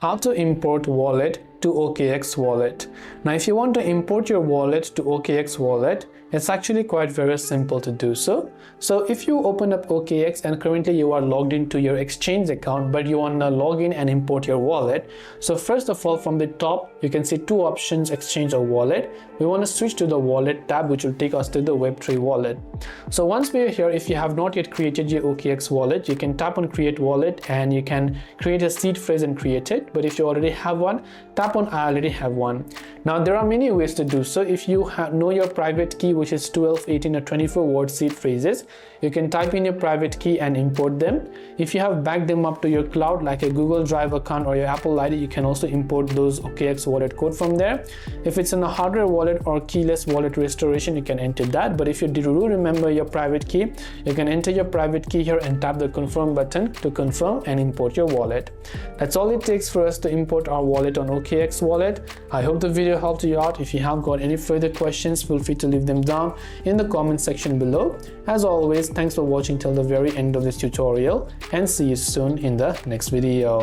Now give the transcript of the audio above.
How to import wallet to OKX Wallet. Now, if you want to import your wallet to OKX Wallet, it's actually quite very simple to do so. So if you open up OKX and currently you are logged into your exchange account, but you want to log in and import your wallet. So first of all, from the top, you can see two options, exchange or wallet. We want to switch to the wallet tab, which will take us to the Web3 wallet. So once we are here, if you have not yet created your OKX wallet, you can tap on create wallet and you can create a seed phrase and create it. But if you already have one, tap on I already have one. Now there are many ways to do so. If you know your private key, which is 12, 18 or 24 word seed phrases, you can type in your private key and import them. If you have backed them up to your cloud like a Google Drive account or your Apple ID, you can also import those OKX wallet code from there. If it's in a hardware wallet or keyless wallet restoration, you can enter that. But if you do remember your private key, you can enter your private key here and tap the confirm button to confirm and import your wallet. That's all it takes for us to import our wallet on OKX Wallet. I hope the video helped you out. If you have got any further questions, feel free to leave them down in the comment section below. As always, thanks for watching till the very end of this tutorial and see you soon in the next video.